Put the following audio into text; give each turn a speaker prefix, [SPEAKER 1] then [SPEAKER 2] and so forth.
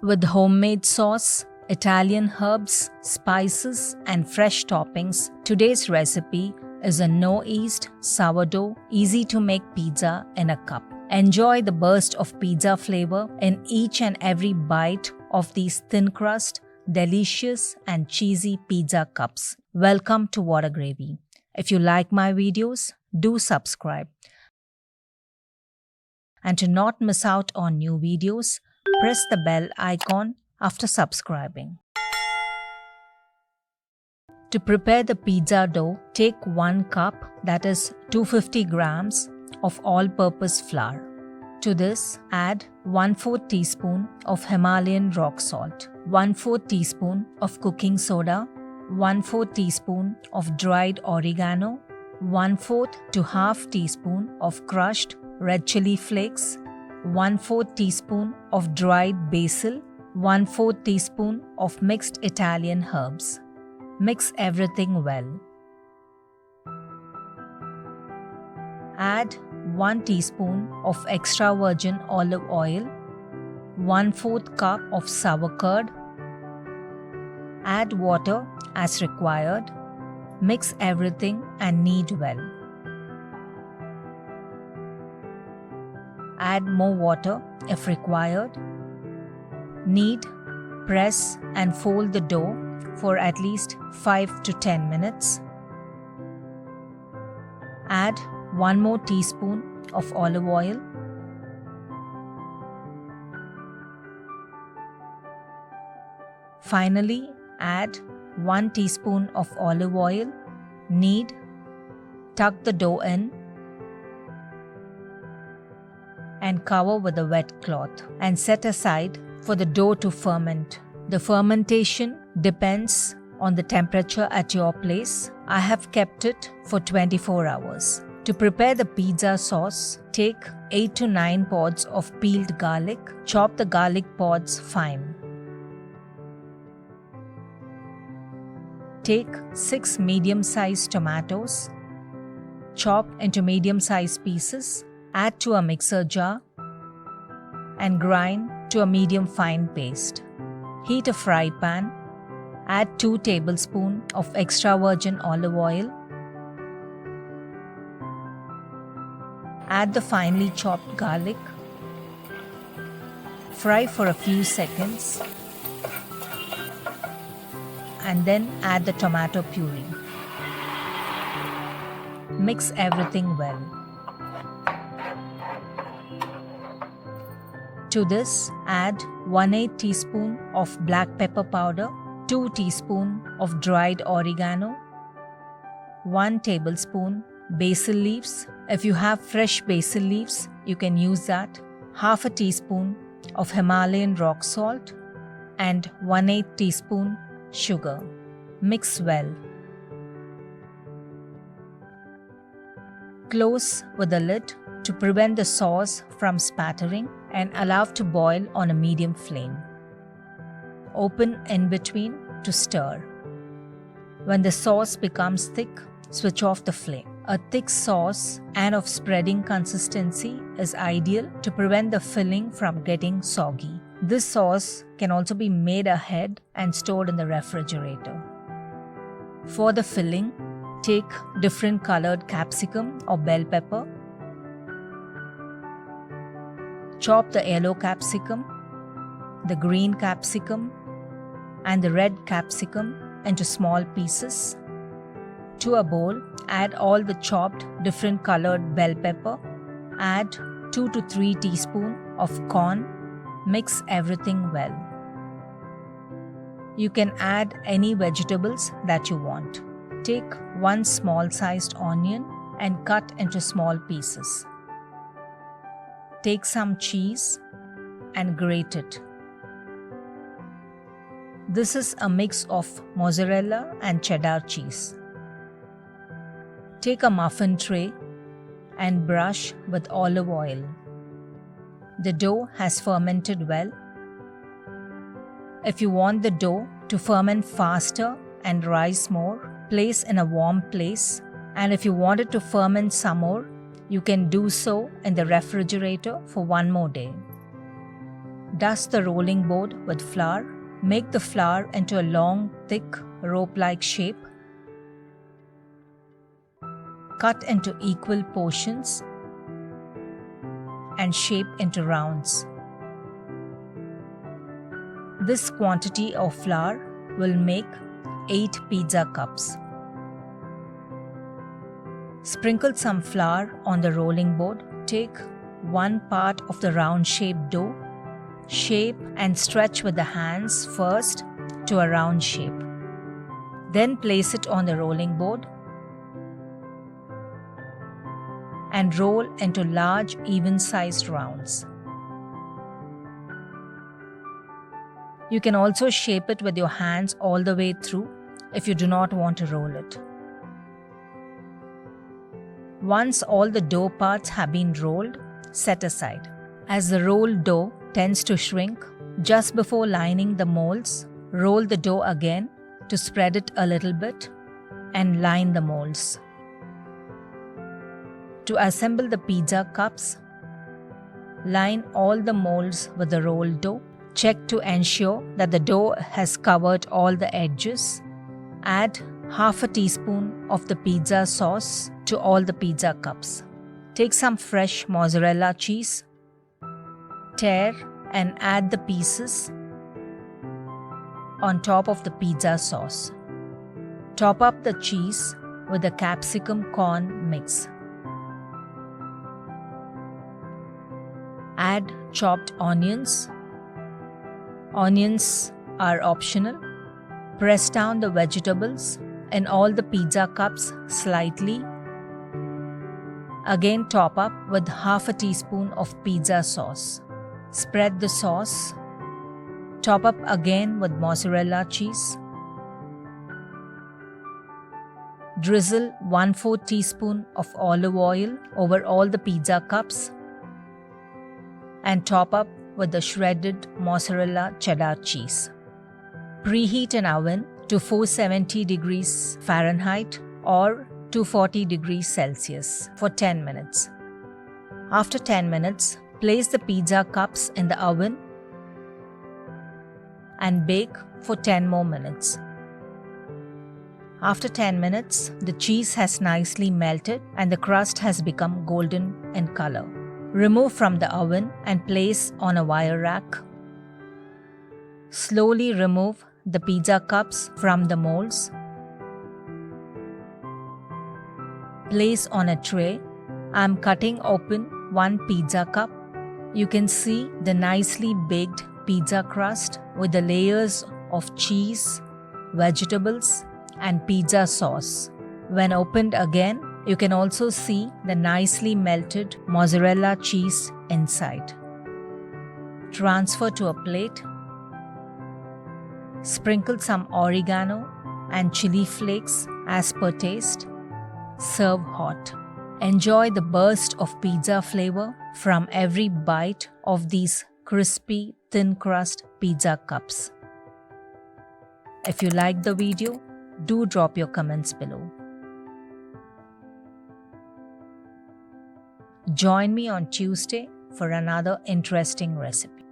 [SPEAKER 1] With homemade sauce, Italian herbs, spices, and fresh toppings, today's recipe is a no-yeast, sourdough, easy-to-make pizza in a cup. Enjoy the burst of pizza flavor in each and every bite of these thin crust, delicious and cheesy pizza cups. Welcome to Whada Gravy. If you like my videos, do subscribe. And to not miss out on new videos, press the bell icon after subscribing. To prepare the pizza dough, take 1 cup, that is 250 grams of all-purpose flour. To this, add 1/4 teaspoon of Himalayan rock salt, 1/4 teaspoon of cooking soda, 1/4 teaspoon of dried oregano, 1/4 to half teaspoon of crushed red chili flakes, 1/4 teaspoon of dried basil, 1/4 teaspoon of mixed Italian herbs. Mix everything well. Add 1 teaspoon of extra virgin olive oil, 1/4 cup of sour curd. Add water as required. Mix everything and knead well. Add more water if required. Knead, press and fold the dough for at least 5 to 10 minutes. Add 1 more teaspoon of olive oil. Finally, add 1 teaspoon of olive oil. Knead, tuck the dough in and cover with a wet cloth and set aside for the dough to ferment. The fermentation depends on the temperature at your place. I have kept it for 24 hours. To prepare the pizza sauce, take 8 to 9 pods of peeled garlic. Chop the garlic pods fine. Take 6 medium-sized tomatoes. Chop into medium-sized pieces. Add to a mixer jar and grind to a medium fine paste. Heat a fry pan. Add 2 tablespoons of extra virgin olive oil. Add the finely chopped garlic. Fry for a few seconds and then add the tomato puree. Mix everything well. To this, add 1/8 teaspoon of black pepper powder, 2 teaspoons of dried oregano, 1 tablespoon basil leaves. If you have fresh basil leaves, you can use that. Half a teaspoon of Himalayan rock salt and 1/8 teaspoon sugar. Mix well. Close with the lid to prevent the sauce from spattering and allow to boil on a medium flame. Open in between to stir. When the sauce becomes thick, switch off the flame. A thick sauce and of spreading consistency is ideal to prevent the filling from getting soggy. This sauce can also be made ahead and stored in the refrigerator. For the filling, take different colored capsicum or bell pepper. Chop the yellow capsicum, the green capsicum, and the red capsicum into small pieces. To a bowl, add all the chopped different colored bell pepper. Add 2 to 3 teaspoons of corn. Mix everything well. You can add any vegetables that you want. Take 1 small-sized onion and cut into small pieces. Take some cheese and grate it. This is a mix of mozzarella and cheddar cheese. Take a muffin tray and brush with olive oil. The dough has fermented well. If you want the dough to ferment faster and rise more, place in a warm place. And if you want it to ferment some more, you can do so in the refrigerator for 1 more day. Dust the rolling board with flour. Make the flour into a long, thick, rope-like shape. Cut into equal portions and shape into rounds. This quantity of flour will make 8 pizza cups. Sprinkle some flour on the rolling board. Take one part of the round-shaped dough. Shape and stretch with the hands first to a round shape. Then place it on the rolling board and roll into large, even-sized rounds. You can also shape it with your hands all the way through if you do not want to roll it. Once all the dough parts have been rolled, set aside. As the rolled dough tends to shrink, just before lining the molds, roll the dough again to spread it a little bit and line the molds. To assemble the pizza cups, line all the molds with the rolled dough. Check to ensure that the dough has covered all the edges. Add half a teaspoon of the pizza sauce to all the pizza cups. Take some fresh mozzarella cheese, tear and add the pieces on top of the pizza sauce. Top up the cheese with the capsicum corn mix. Add chopped onions. Onions are optional. Press down the vegetables in all the pizza cups slightly. Again top up with half a teaspoon of pizza sauce. Spread the sauce. Top up again with mozzarella cheese. Drizzle 1/4 teaspoon of olive oil over all the pizza cups and top up with the shredded mozzarella cheddar cheese. Preheat an oven to 470 degrees Fahrenheit or 240 degrees Celsius for 10 minutes. After 10 minutes, place the pizza cups in the oven and bake for 10 more minutes. After 10 minutes, the cheese has nicely melted and the crust has become golden in color. Remove from the oven and place on a wire rack. Slowly remove the pizza cups from the molds. Place on a tray. I am cutting open one pizza cup. You can see the nicely baked pizza crust with the layers of cheese, vegetables, and pizza sauce. When opened again, you can also see the nicely melted mozzarella cheese inside. Transfer to a plate. Sprinkle some oregano and chili flakes as per taste. Serve hot. Enjoy the burst of pizza flavor from every bite of these crispy, thin crust pizza cups. If you liked the video, do drop your comments below. Join me on Tuesday for another interesting recipe.